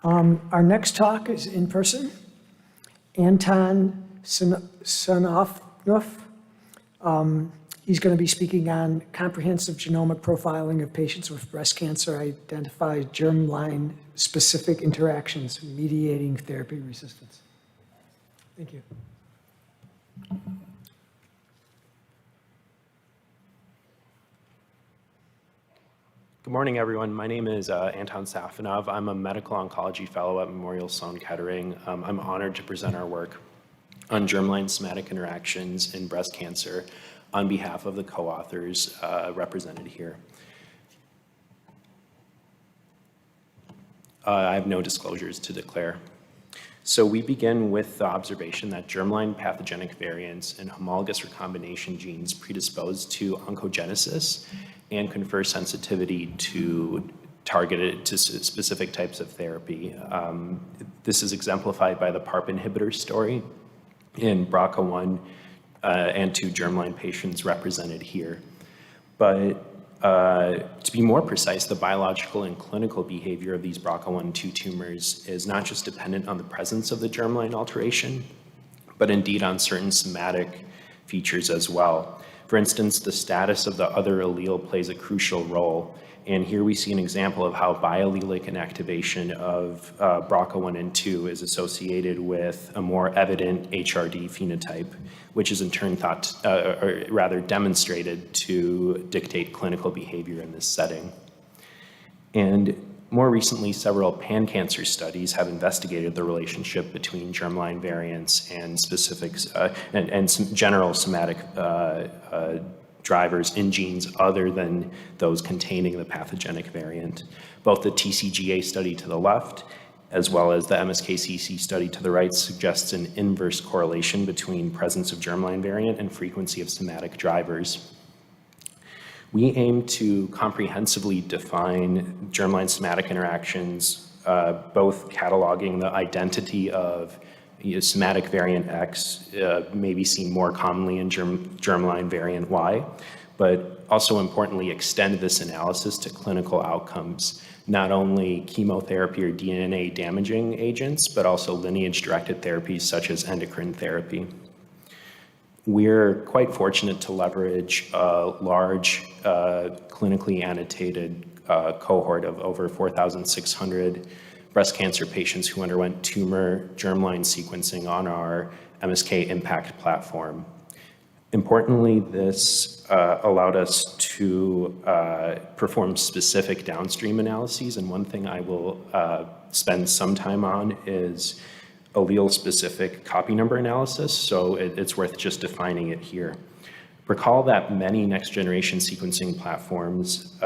Our next talk is in person. Anton Safonov. He's going to be speaking on comprehensive genomic profiling of patients with breast cancer, identifies germline-specific interactions, mediating therapy resistance. Thank you. Good morning, everyone. My name is Anton Safonov. I'm a medical oncology fellow at Memorial Sloan Kettering. I'm honored to present our work on germline-somatic interactions in breast cancer on behalf of the co-authors represented here. I have no disclosures to declare. So we begin with the observation that germline pathogenic variants in homologous recombination genes predispose to oncogenesis and confer sensitivity to targeted to specific types of therapy. This is exemplified by the PARP inhibitor story in BRCA1 and 2 germline patients represented here. But to be more precise, the biological and clinical behavior of these BRCA1/2 tumors is not just dependent on the presence of the germline alteration, but indeed on certain somatic features as well. For instance, the status of the other allele plays a crucial role. And here we see an example of how biallelic inactivation of BRCA1 and 2 is associated with a more evident HRD phenotype, which is in turn thought, or rather demonstrated to dictate clinical behavior in this setting. And more recently, several pan-cancer studies have investigated the relationship between germline variants and specifics and some general somatic drivers in genes other than those containing the pathogenic variant. Both the TCGA study to the left, as well as the MSKCC study to the right, suggests an inverse correlation between presence of germline variant and frequency of somatic drivers. We aim to comprehensively define germline somatic interactions, both cataloging the identity of somatic variant X, may be seen more commonly in germline variant Y, but also importantly extend this analysis to clinical outcomes, not only chemotherapy or DNA damaging agents, but also lineage-directed therapies such as endocrine therapy. We're quite fortunate to leverage a large clinically annotated cohort of over 4,600 breast cancer patients who underwent tumor germline sequencing on our MSK Impact platform. Importantly, this allowed us to perform specific downstream analyses, and one thing I will spend some time on is allele-specific copy number analysis, so it's worth just defining it here. Recall that many next-generation sequencing platforms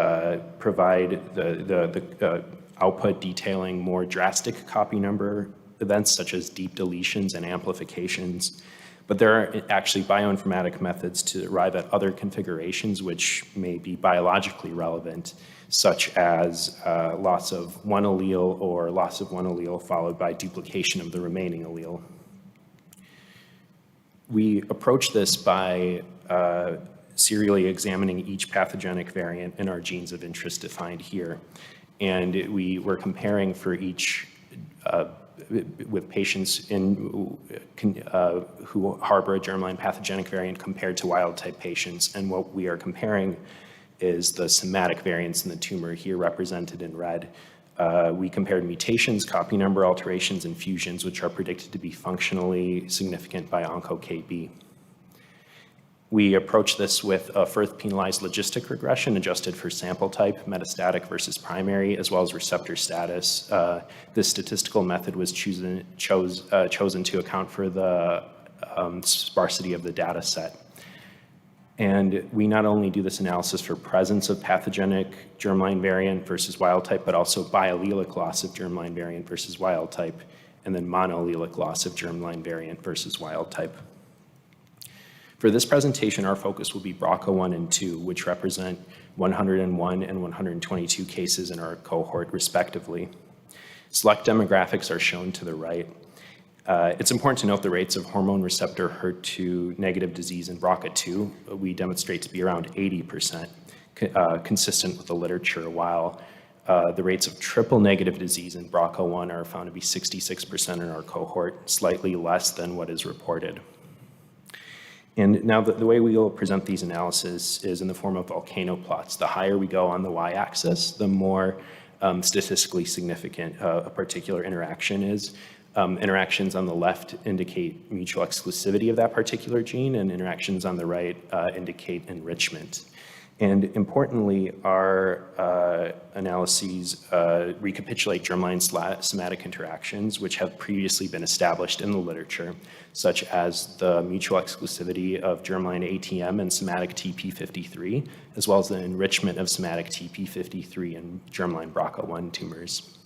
provide the output detailing more drastic copy number events such as deep deletions and amplifications, but there are actually bioinformatic methods to arrive at other configurations which may be biologically relevant, such as loss of one allele or loss of one allele followed by duplication of the remaining allele. We approach this by serially examining each pathogenic variant in our genes of interest defined here. And we were comparing for each with patients who harbor a germline pathogenic variant compared to wild-type patients. And what we are comparing is the somatic variants in the tumor here represented in red. We compared mutations, copy number alterations, and fusions, which are predicted to be functionally significant by OncoKB. We approach this with a first penalized logistic regression adjusted for sample type, metastatic versus primary, as well as receptor status. This statistical method was chosen to account for the sparsity of the data set. And we not only do this analysis for presence of pathogenic germline variant versus wild type, but also biallelic loss of germline variant versus wild type, and then monoallelic loss of germline variant versus wild type. For this presentation, our focus will be BRCA1 and 2, which represent 101 and 122 cases in our cohort, respectively. Select demographics are shown to the right. It's important to note the rates of hormone receptor HER2 negative disease in BRCA2 we demonstrate to be around 80%, consistent with the literature, while The rates of triple-negative disease in BRCA1 are found to be 66% in our cohort, slightly less than what is reported. And now the way we will present these analyses is in the form of volcano plots. The higher we go on the y-axis, the more statistically significant a particular interaction is. Interactions on the left indicate mutual exclusivity of that particular gene, and interactions on the right indicate enrichment. And importantly, our analyses recapitulate germline-somatic interactions, which have previously been established in the literature, such as the mutual exclusivity of germline ATM and somatic TP53, as well as the enrichment of somatic TP53 in germline BRCA1 tumors.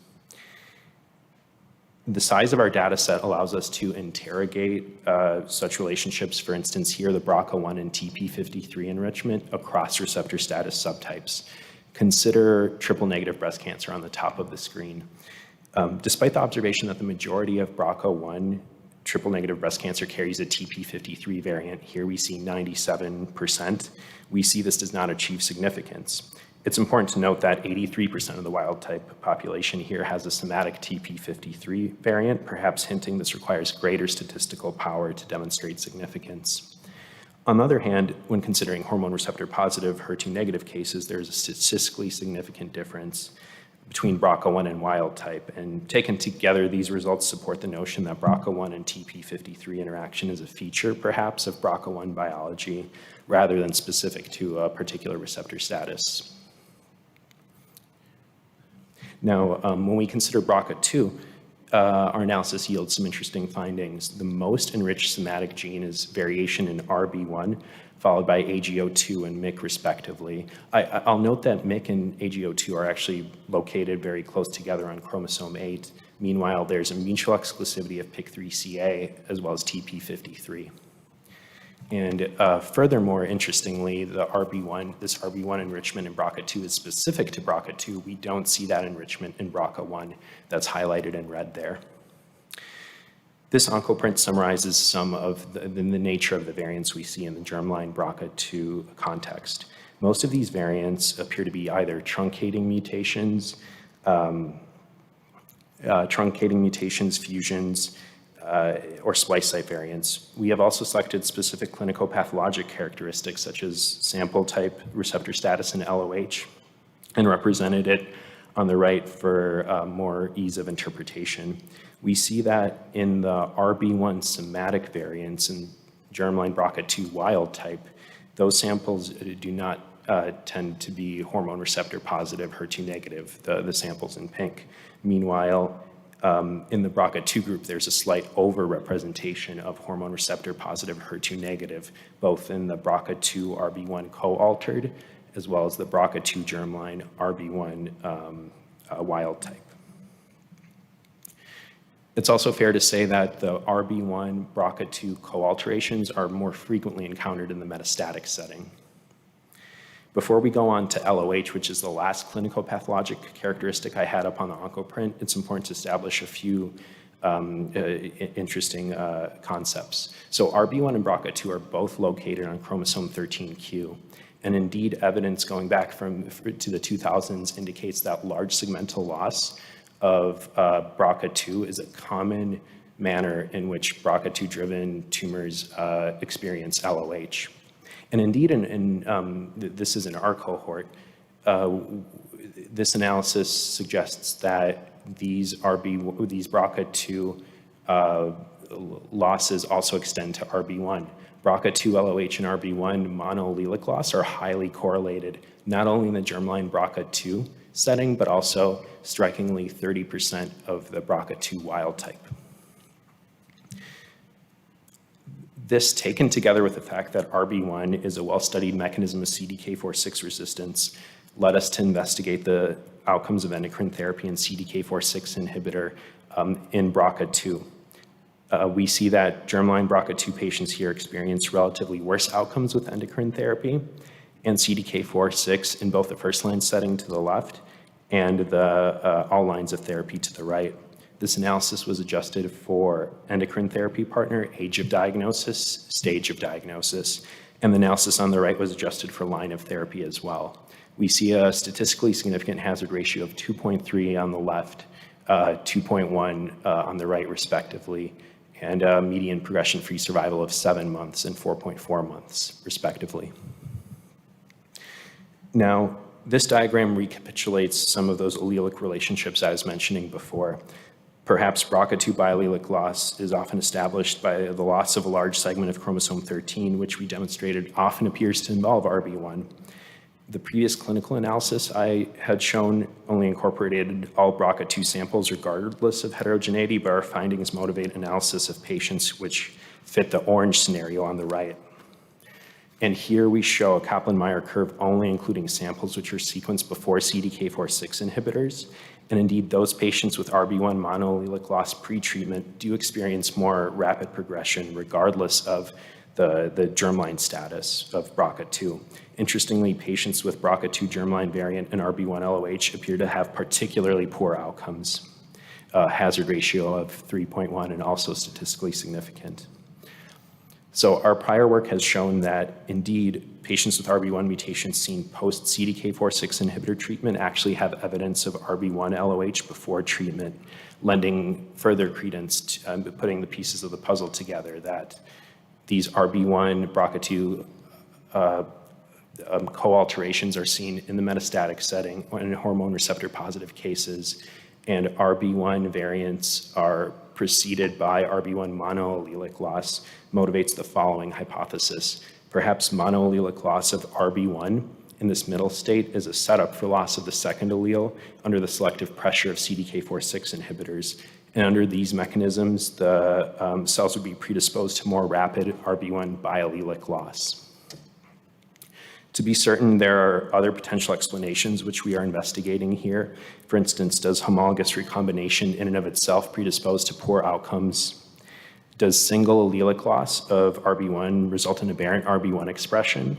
The size of our data set allows us to interrogate such relationships, for instance, here, the BRCA1 and TP53 enrichment across receptor status subtypes. Consider triple-negative breast cancer on the top of the screen. Despite the observation that the majority of BRCA1 triple-negative breast cancer carries a TP53 variant, here we see 97%, we see this does not achieve significance. It's important to note that 83% of the wild-type population here has a somatic TP53 variant, perhaps hinting this requires greater statistical power to demonstrate significance. On the other hand, when considering hormone receptor-positive, HER2-negative cases, there is a statistically significant difference between BRCA1 and wild-type, and taken together, these results support the notion that BRCA1 and TP53 interaction is a feature, perhaps, of BRCA1 biology, rather than specific to a particular receptor status. Now, when we consider BRCA2, our analysis yields some interesting findings. The most enriched somatic gene is variation in RB1, followed by AGO2 and MYC respectively. I'll note that MYC and AGO2 are actually located very close together on chromosome 8. Meanwhile, there's a mutual exclusivity of PIK3CA as well as TP53. And furthermore, interestingly, this RB1 enrichment in BRCA2 is specific to BRCA2. We don't see that enrichment in BRCA1 that's highlighted in red there. This oncoprint summarizes some of the nature of the variants we see in the germline BRCA2 context. Most of these variants appear to be either truncating mutations, fusions, or splice site variants. We have also selected specific clinical pathologic characteristics such as sample type, receptor status, and LOH, and represented it on the right for more ease of interpretation. We see that in the RB1 somatic variants and germline BRCA2 wild type, those samples do not tend to be hormone receptor positive, HER2 negative, the samples in pink. Meanwhile, in the BRCA2 group, there's a slight overrepresentation of hormone receptor positive, HER2 negative, both in the BRCA2 RB1 co-altered, as well as the BRCA2 germline RB1 wild type. It's also fair to say that the RB1 BRCA2 co-alterations are more frequently encountered in the metastatic setting. Before we go on to LOH, which is the last clinical pathologic characteristic I had up on the oncoprint, it's important to establish a few interesting concepts. So RB1 and BRCA2 are both located on chromosome 13q. And indeed, evidence going back to the 2000s indicates that large segmental loss of BRCA2 is a common manner in which BRCA2-driven tumors experience LOH. And indeed, this is in our cohort, this analysis suggests that these BRCA2 losses also extend to RB1. BRCA2 LOH and RB1 monoallelic loss are highly correlated, not only in the germline BRCA2 setting, but also strikingly 30% of the BRCA2 wild type. This, taken together with the fact that RB1 is a well-studied mechanism of CDK4/6 resistance, led us to investigate the outcomes of endocrine therapy and CDK4/6 inhibitor in BRCA2. We see that germline BRCA2 patients here experience relatively worse outcomes with endocrine therapy and CDK4/6 in both the first-line setting to the left and the all lines of therapy to the right. This analysis was adjusted for endocrine therapy partner, age of diagnosis, stage of diagnosis, and the analysis on the right was adjusted for line of therapy as well. We see a statistically significant hazard ratio of 2.3 on the left, 2.1 on the right respectively, and a median progression-free survival of 7 months and 4.4 months respectively. Now, this diagram recapitulates some of those allelic relationships I was mentioning before. Perhaps BRCA2 biallelic loss is often established by the loss of a large segment of chromosome 13, which we demonstrated often appears to involve RB1. The previous clinical analysis I had shown only incorporated all BRCA2 samples regardless of heterogeneity, but our findings motivate analysis of patients which fit the orange scenario on the right. And here we show a Kaplan-Meier curve only including samples which are sequenced before CDK4/6 inhibitors. And indeed, those patients with RB1 monoallelic loss pre-treatment do experience more rapid progression regardless of the germline status of BRCA2. Interestingly, patients with BRCA2 germline variant and RB1 LOH appear to have particularly poor outcomes, hazard ratio of 3.1 and also statistically significant. So our prior work has shown that indeed patients with RB1 mutations seen post CDK4/6 inhibitor treatment actually have evidence of RB1 LOH before treatment, lending further credence to putting the pieces of the puzzle together that these RB1 BRCA2 co-alterations are seen in the metastatic setting in hormone receptor positive cases, and RB1 variants are preceded by RB1 monoallelic loss motivates the following hypothesis. Perhaps monoallelic loss of RB1 in this middle state is a setup for loss of the second allele under the selective pressure of CDK4/6 inhibitors. And under these mechanisms, the cells would be predisposed to more rapid RB1 biallelic loss. To be certain, there are other potential explanations which we are investigating here. For instance, does homologous recombination in and of itself predispose to poor outcomes? Does single allelic loss of RB1 result in aberrant RB1 expression?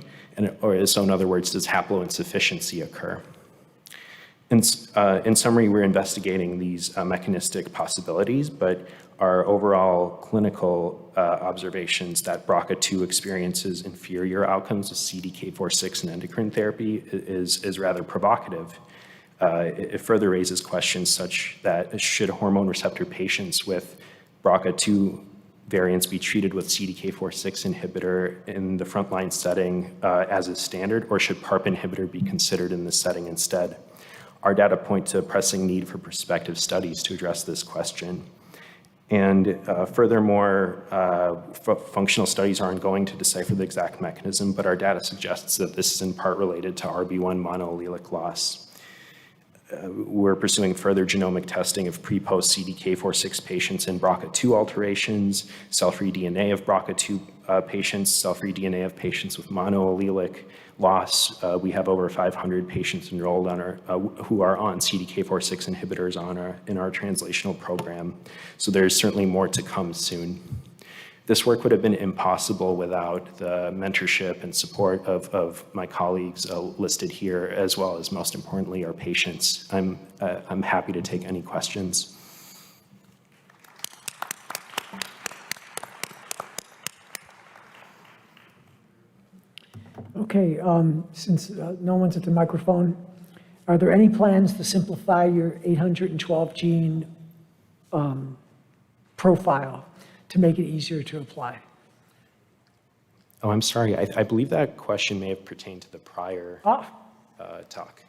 So in other words, does haploinsufficiency occur? In summary, we're investigating these mechanistic possibilities, but our overall clinical observations that BRCA2 experiences inferior outcomes with CDK4/6 and endocrine therapy is rather provocative. It further raises questions such that should hormone receptor patients with BRCA2 variants be treated with CDK4/6 inhibitor in the frontline setting as a standard, or should PARP inhibitor be considered in this setting instead? Our data point to a pressing need for prospective studies to address this question. And furthermore, functional studies are ongoing to decipher the exact mechanism, but our data suggests that this is in part related to RB1 monoallelic loss. We're pursuing further genomic testing of pre-post CDK4/6 patients in BRCA2 alterations, cell-free DNA of BRCA2 patients, cell-free DNA of patients with monoallelic loss. We have over 500 patients enrolled on who are on CDK4/6 inhibitors in our translational program. So there's certainly more to come soon. This work would have been impossible without the mentorship and support of my colleagues listed here, as well as, most importantly, our patients. I'm happy to take any questions. Okay, since no one's at the microphone, are there any plans to simplify your 812 gene profile to make it easier to apply? Oh, I'm sorry. I believe that question may have pertained to the prior talk.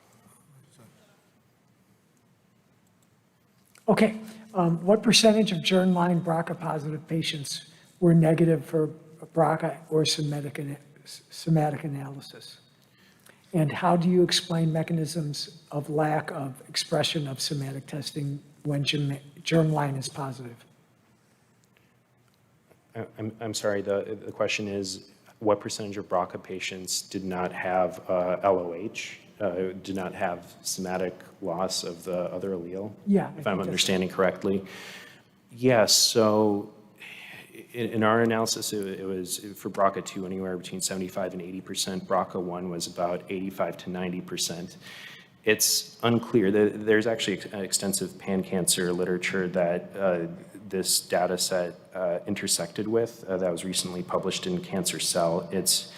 Okay, what percentage of germline BRCA positive patients were negative for BRCA or somatic analysis? And how do you explain mechanisms of lack of expression of somatic testing when germline is positive? I'm sorry, the question is, what percentage of BRCA patients did not have LOH, did not have somatic loss of the other allele? Yeah. If I'm understanding correctly. Yes, so in our analysis, it was for BRCA2 anywhere between 75 and 80%. BRCA1 was about 85 to 90%. It's unclear. There's actually extensive pan-cancer literature that this data set intersected with that was recently published in Cancer Cell. It's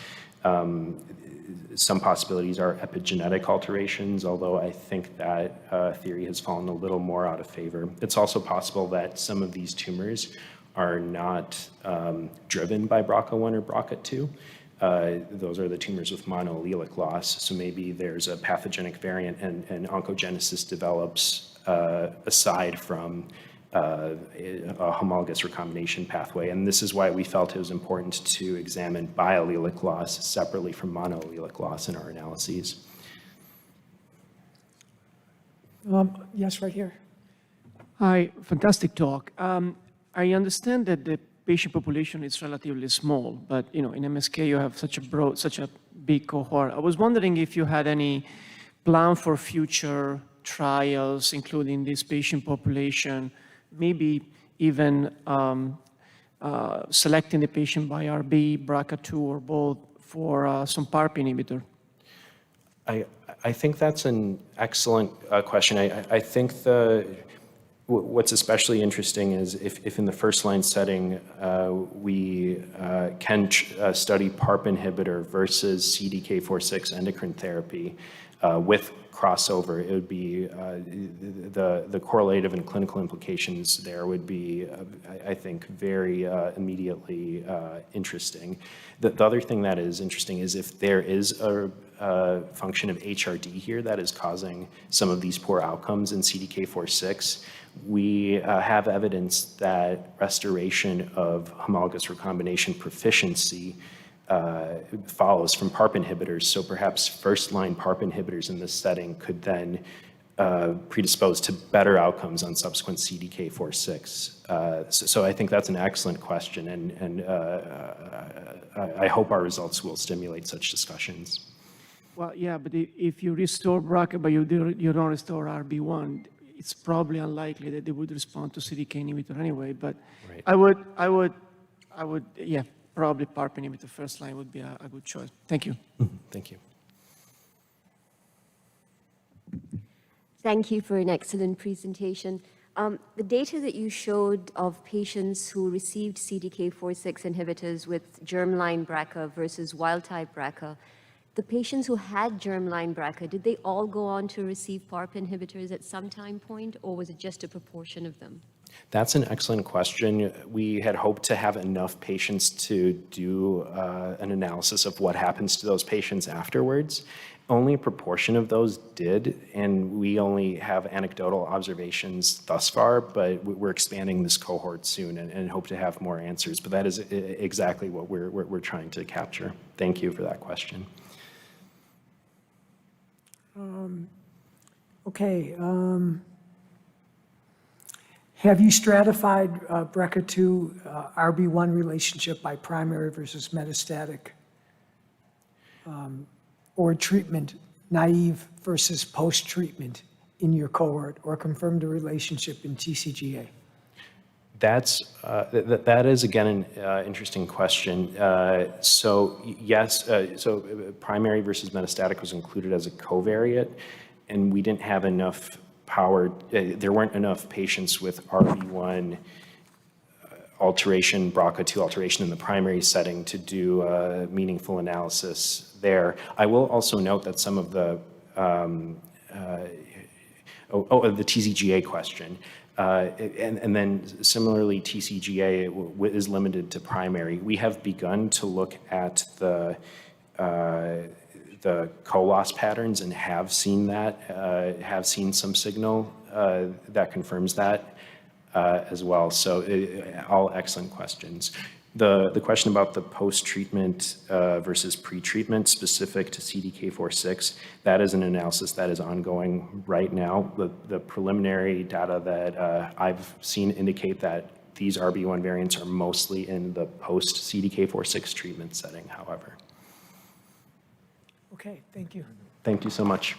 some possibilities are epigenetic alterations, although I think that theory has fallen a little more out of favor. It's also possible that some of these tumors are not driven by BRCA1 or BRCA2. Those are the tumors with monoallelic loss. So maybe there's a pathogenic variant and oncogenesis develops aside from a homologous recombination pathway. And this is why we felt it was important to examine biallelic loss separately from monoallelic loss in our analyses. Yes, right here. Hi, fantastic talk. I understand that the patient population is relatively small, but in MSK you have such a big cohort. I was wondering if you had any plan for future trials, including this patient population, maybe even selecting the patient by RB, BRCA2, or both for some PARP inhibitor. I think that's an excellent question. I think what's especially interesting is if in the first-line setting we can study PARP inhibitor versus CDK4/6 endocrine therapy with crossover, it would be the correlative and clinical implications there would be, I think, very immediately interesting. The other thing that is interesting is if there is a function of HRD here that is causing some of these poor outcomes in CDK4/6, we have evidence that restoration of homologous recombination proficiency follows from PARP inhibitors. So perhaps first-line PARP inhibitors in this setting could then predispose to better outcomes on subsequent CDK4/6. So I think that's an excellent question, and I hope our results will stimulate such discussions. Well, yeah, but if you restore BRCA, but you don't restore RB1, it's probably unlikely that they would respond to CDK inhibitor anyway. But Right. I would, yeah, probably PARP inhibitor first line would be a good choice. Thank you. Thank you. Thank you for an excellent presentation. The data that you showed of patients who received CDK4/6 inhibitors with germline BRCA versus wild-type BRCA, the patients who had germline BRCA, did they all go on to receive PARP inhibitors at some time point, or was it just a proportion of them? That's an excellent question. We had hoped to have enough patients to do an analysis of what happens to those patients afterwards. Only a proportion of those did, and we only have anecdotal observations thus far, but we're expanding this cohort soon and hope to have more answers. But that is exactly what we're trying to capture. Thank you for that question. Okay. Have you stratified BRCA2 RB1 relationship by primary versus metastatic, or treatment naive versus post-treatment in your cohort, or confirmed a relationship in TCGA? That is, again, an interesting question. So yes, so primary versus metastatic was included as a covariate, and we didn't have enough power. There weren't enough patients with RB1 alteration, BRCA2 alteration in the primary setting to do a meaningful analysis there. I will also note that some of the TCGA question. And then similarly, TCGA is limited to primary. We have begun to look at the co-loss patterns and have seen some signal that confirms that as well. So all excellent questions. The question about the post-treatment versus pre-treatment specific to CDK4/6, that is an analysis that is ongoing right now. The preliminary data that I've seen indicate that these RB1 variants are mostly in the post-CDK4/6 treatment setting, however. Okay, thank you. Thank you so much.